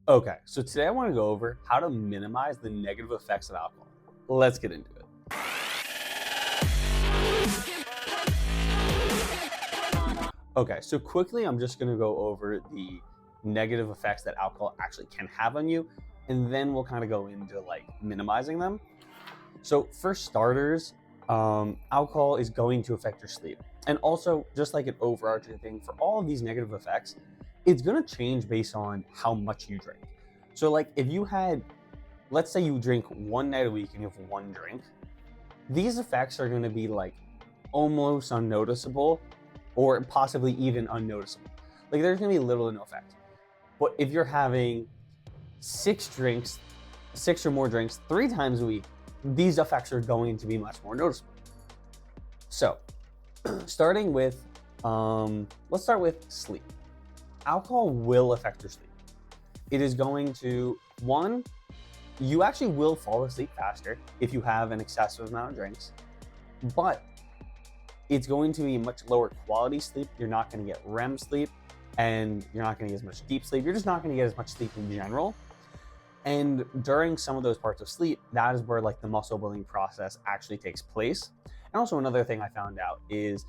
Okay, so today I want to go over how to minimize the negative effects of alcohol. Let's get into it. Okay, so quickly, I'm just going to go over the negative effects that alcohol actually can have on you, and then we'll kind of go into like minimizing them. So, for starters, alcohol is going to affect your sleep. And also, just like an overarching thing, for all of these negative effects, it's going to change based on how much you drink. So, like, if you had, let's say you drink one night a week and you have one drink, these effects are going to be like almost unnoticeable or possibly even unnoticeable. Like, there's going to be little to no effect. But if you're having six or more drinks 3 times a week, these effects are going to be much more noticeable. So, starting with, let's start with sleep. Alcohol will affect your sleep. It is going to, one, you actually will fall asleep faster if you have an excessive amount of drinks, but it's going to be much lower quality sleep. You're not going to get REM sleep, and you're not going to get as much deep sleep. You're just not going to get as much sleep in general. And during some of those parts of sleep, that is where like the muscle building process actually takes place. And also another thing I found out is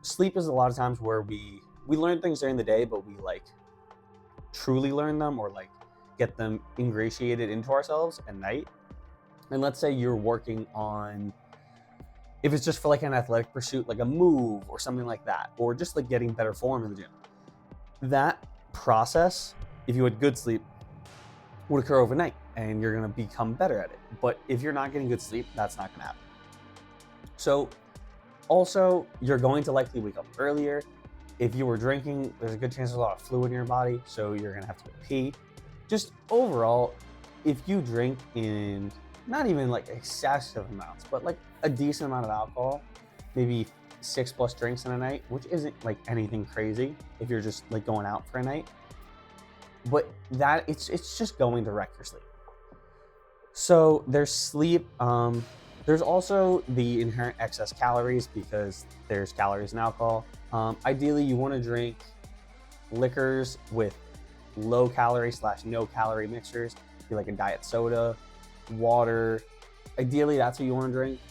sleep is a lot of times where we learn things during the day, but we like truly learn them or like get them ingratiated into ourselves at night. And let's say you're working on, if it's just for like an athletic pursuit, like a move or something like that, or just like getting better form in the gym, that process, if you had good sleep, would occur overnight and you're going to become better at it. But if you're not getting good sleep, that's not going to happen. So also, you're going to likely wake up earlier. If you were drinking, there's a good chance there's a lot of fluid in your body, so you're going to have to go pee. Just overall, if you drink in not even like excessive amounts, but like a decent amount of alcohol, maybe 6+ drinks in a night, which isn't like anything crazy if you're just like going out for a night, but that it's just going to wreck your sleep. So there's sleep. There's also the inherent excess calories because there's calories in alcohol. Ideally, you want to drink liquors with low calorie / no calorie mixtures, be like a diet soda, water. Ideally, that's what you want to drink.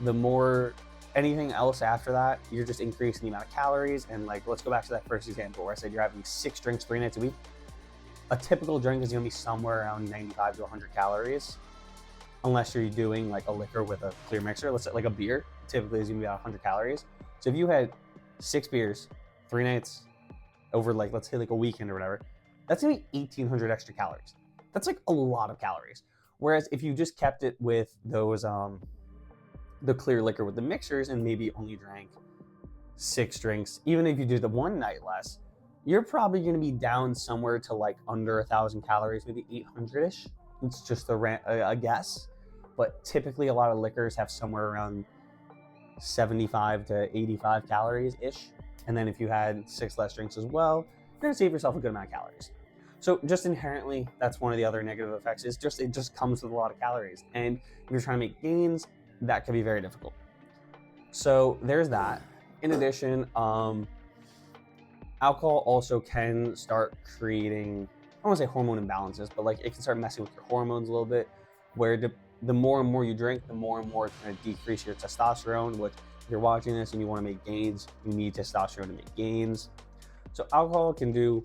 The more anything else after that, you're just increasing the amount of calories. And like, let's go back to that first example where I said you're having 6 drinks 3 nights a week. A typical drink is going to be somewhere around 95 to 100 calories, unless you're doing like a liquor with a clear mixer. Let's say like a beer, typically is going to be about 100 calories. So if you had 6 beers, 3 nights over like, let's say like a weekend or whatever, that's going to be 1,800 extra calories. That's like a lot of calories. Whereas if you just kept it with those, the clear liquor with the mixers and maybe only drank 6 drinks, even if you did the one night less, you're probably going to be down somewhere to like under 1,000 calories, maybe 800-ish. It's just a guess. But typically a lot of liquors have somewhere around 75 to 85 calories-ish. And then if you had 6 less drinks as well, you're going to save yourself a good amount of calories. So just inherently, that's one of the other negative effects, is just it just comes with a lot of calories. And if you're trying to make gains, that could be very difficult. So there's that. In addition, alcohol also can start creating, I don't want to say hormone imbalances, but like it can start messing with your hormones a little bit, where the more and more you drink, the more and more it's going to decrease your testosterone, which if you're watching this and you want to make gains, you need testosterone to make gains. So alcohol can do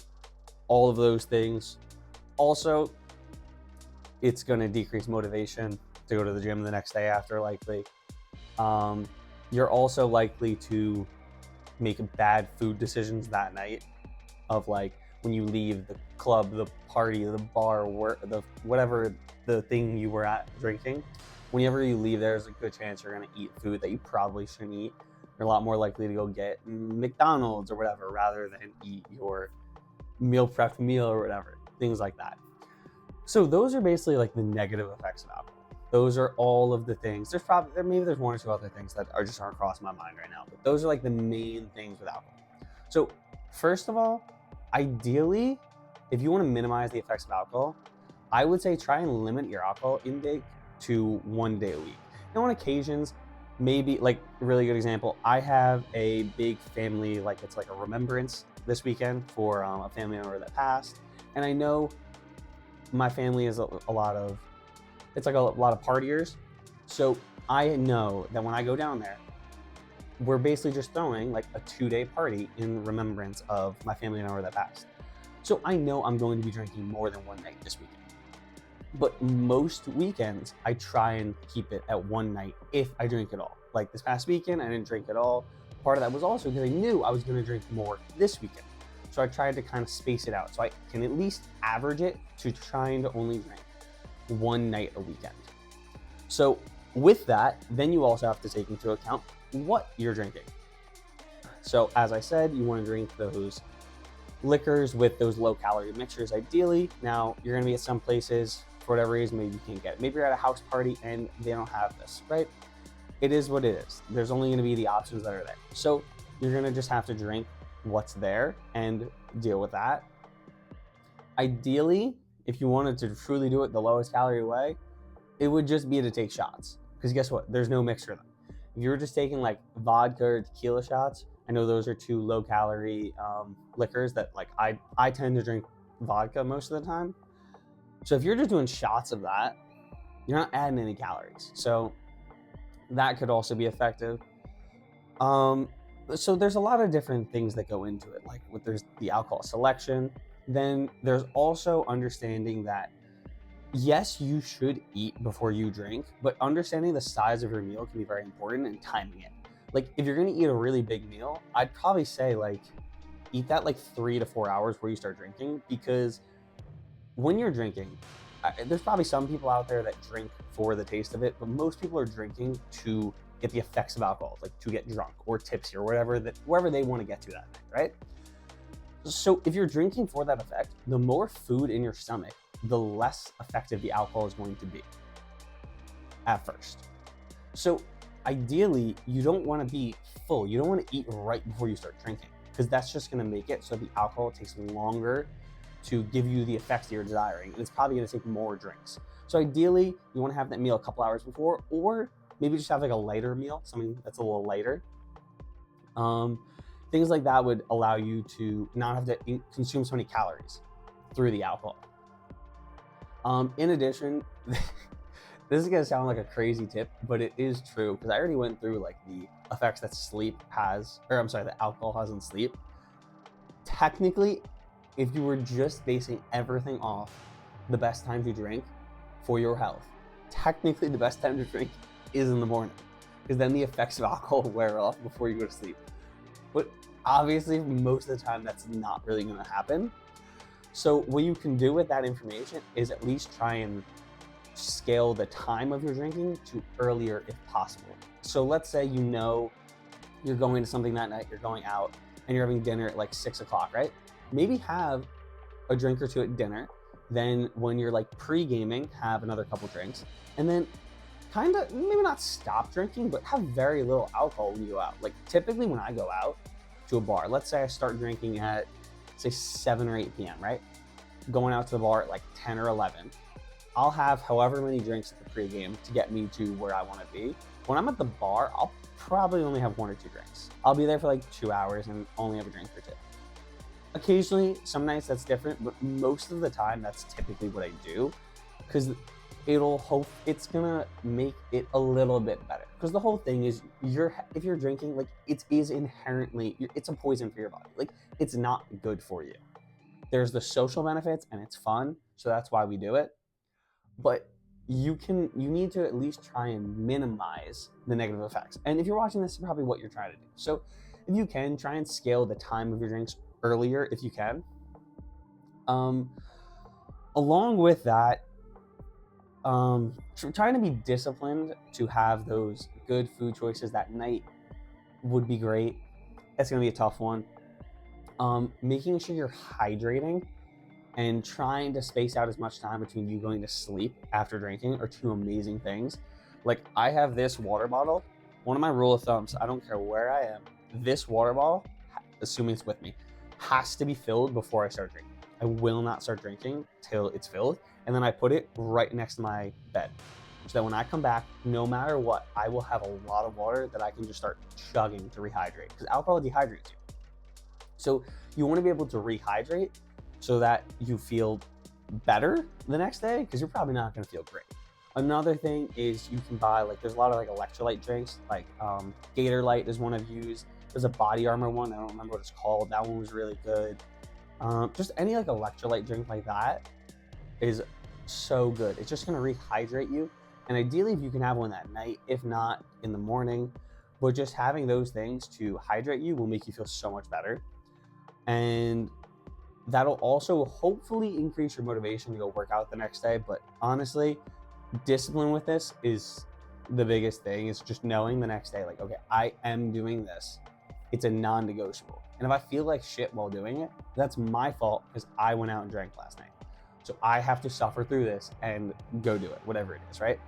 all of those things. Also, it's going to decrease motivation to go to the gym the next day after, likely. You're also likely to make bad food decisions that night, of like when you leave the club, the party, the bar, whatever the thing you were at drinking. Whenever you leave, there's a good chance you're going to eat food that you probably shouldn't eat. You're a lot more likely to go get McDonald's or whatever rather than eat your meal prepped meal or whatever, things like that. So those are basically like the negative effects of alcohol. Those are all of the things. There's maybe there's 1 or 2 other things that aren't crossing my mind right now, but those are like the main things with alcohol. So first of all, ideally, if you want to minimize the effects of alcohol, I would say try and limit your alcohol intake to 1 day a week. Now on occasions, maybe like a really good example, I have a big family, like it's like a remembrance this weekend for a family member that passed. And I know my family is a lot of, it's like a lot of partiers. So I know that when I go down there, we're basically just throwing like a 2-day party in remembrance of my family member that passed. So I know I'm going to be drinking more than one night this weekend. But most weekends, I try and keep it at one night if I drink at all. Like this past weekend, I didn't drink at all. Part of that was also because I knew I was going to drink more this weekend. So I tried to kind of space it out so I can at least average it to trying to only drink one night a weekend. So with that, then you also have to take into account what you're drinking. So as I said, you want to drink those liquors with those low calorie mixtures ideally. Now you're going to be at some places for whatever reason, maybe you can't get it. Maybe you're at a house party and they don't have this, right? It is what it is. There's only going to be the options that are there. So you're going to just have to drink what's there and deal with that. Ideally, if you wanted to truly do it the lowest calorie way, it would just be to take shots. Because guess what? There's no mixture of them. If you were just taking like vodka or tequila shots, I know those are 2 low calorie liquors that like I tend to drink vodka most of the time. So if you're just doing shots of that, you're not adding any calories. So that could also be effective. So there's a lot of different things that go into it. Like there's the alcohol selection. Then there's also understanding that yes, you should eat before you drink, but understanding the size of your meal can be very important and timing it. Like if you're gonna eat a really big meal, I'd probably say like eat that like 3 to 4 hours before you start drinking, because when you're drinking, there's probably some people out there that drink for the taste of it, but most people are drinking to get the effects of alcohol, like to get drunk or tipsy or wherever they want to get to that night, right? So if you're drinking for that effect, the more food in your stomach, the less effective the alcohol is going to be at first. So ideally, you don't want to be full. You don't want to eat right before you start drinking, because that's just going to make it so the alcohol takes longer to give you the effects that you're desiring, and it's probably going to take more drinks. So ideally, you want to have that meal a couple hours before, or maybe just have like a lighter meal, something that's a little lighter. Things like that would allow you to not have to consume so many calories through the alcohol. In addition, this is going to sound like a crazy tip, but it is true, because I already went through like the effects that that alcohol has on sleep. Technically, if you were just basing everything off the best time to drink for your health, technically the best time to drink is in the morning, because then the effects of alcohol wear off before you go to sleep. But obviously, most of the time, that's not really going to happen. So what you can do with that information is at least try and scale the time of your drinking to earlier if possible. So let's say you know you're going to something that night, you're going out, and you're having dinner at like 6 o'clock, right? Maybe have a drink or 2 at dinner. Then when you're like pre-gaming, have another couple drinks. And then kind of maybe not stop drinking, but have very little alcohol when you go out. Like typically when I go out to a bar, let's say I start drinking at say 7 or 8 p.m., right? Going out to the bar at like 10 or 11. I'll have however many drinks at the pre-game to get me to where I want to be. When I'm at the bar, I'll probably only have 1 or 2 drinks. I'll be there for like 2 hours and only have a drink or 2. Occasionally, some nights that's different, but most of the time that's typically what I do, because it's gonna make it a little bit better. Because the whole thing is, if you're drinking, like it's a poison for your body. Like it's not good for you. There's the social benefits and it's fun, so that's why we do it. But you need to at least try and minimize the negative effects. And if you're watching this, is probably what you're trying to do. So if you can, try and scale the time of your drinks earlier if you can. Along with that, trying to be disciplined to have those good food choices that night would be great. That's going to be a tough one. Making sure you're hydrating and trying to space out as much time between you going to sleep after drinking are 2 amazing things. Like I have this water bottle. One of my rule of thumbs, I don't care where I am, this water bottle, assuming it's with me, has to be filled before I start drinking. I will not start drinking till it's filled. And then I put it right next to my bed, so that when I come back, no matter what, I will have a lot of water that I can just start chugging to rehydrate, because alcohol dehydrates you. So you want to be able to rehydrate so that you feel better the next day because you're probably not going to feel great. Another thing is you can buy, like, there's a lot of like electrolyte drinks, like Gator Light is one I've used. There's a Body Armor one, I don't remember what it's called. That one was really good. Just any like electrolyte drink like that is so good. It's just going to rehydrate you. And ideally, if you can have one at night, if not in the morning, but just having those things to hydrate you will make you feel so much better. And that'll also hopefully increase your motivation to go work out the next day. But honestly, discipline with this is the biggest thing. It's just knowing the next day, like, okay, I am doing this. It's a non-negotiable. And if I feel like shit while doing it, that's my fault because I went out and drank last night. So I have to suffer through this and go do it, whatever it is, right?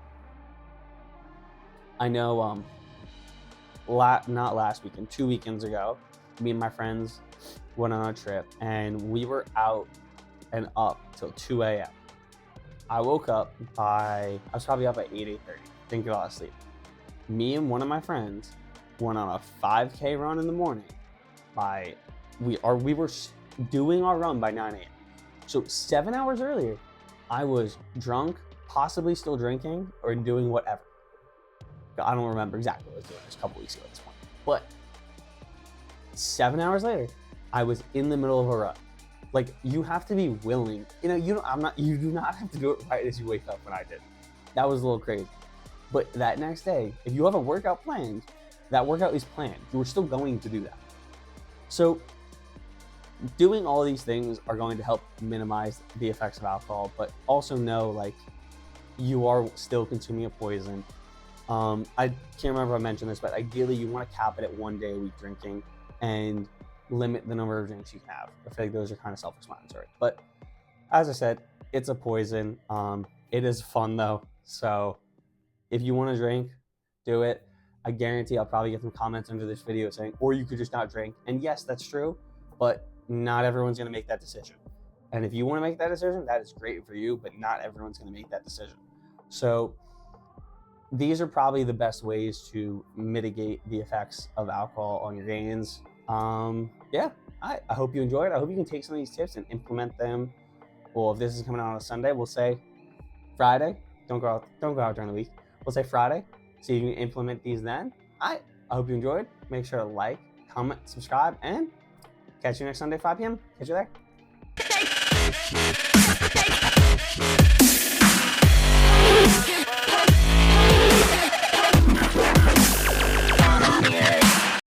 I know not last weekend, 2 weekends ago, me and my friends went on a trip and we were out and up till 2 a.m. I woke up I was probably up at 8:30, didn't get a lot of sleep. Me and one of my friends went on a 5K run in the morning we were doing our run by 9 a.m. So 7 hours earlier, I was drunk, possibly still drinking or doing whatever. I don't remember exactly what I was doing. It was a couple weeks ago at this point. But 7 hours later, I was in the middle of a run. Like, you have to be willing. You know, you do not have to do it right as you wake up when I did. That was a little crazy. But that next day, if you have a workout planned, that workout is planned. You are still going to do that. So doing all these things are going to help minimize the effects of alcohol, but also know, like, you are still consuming a poison. I can't remember if I mentioned this, but ideally you want to cap it at 1 day a week drinking and limit the number of drinks you can have. I feel like those are kind of self-explanatory. But as I said, it's a poison. It is fun though. So if you want to drink, do it. I guarantee I'll probably get some comments under this video saying, or you could just not drink. And yes, that's true, but not everyone's going to make that decision. And if you want to make that decision, that is great for you, but not everyone's going to make that decision. So these are probably the best ways to mitigate the effects of alcohol on your gains. Yeah, I hope you enjoyed. I hope you can take some of these tips and implement them. Well, if this is coming out on a Sunday, we'll say Friday. Don't go out during the week. We'll say Friday, so you can implement these then. I hope you enjoyed. Make sure to like, comment, subscribe, and catch you next Sunday, 5 p.m. Catch you there.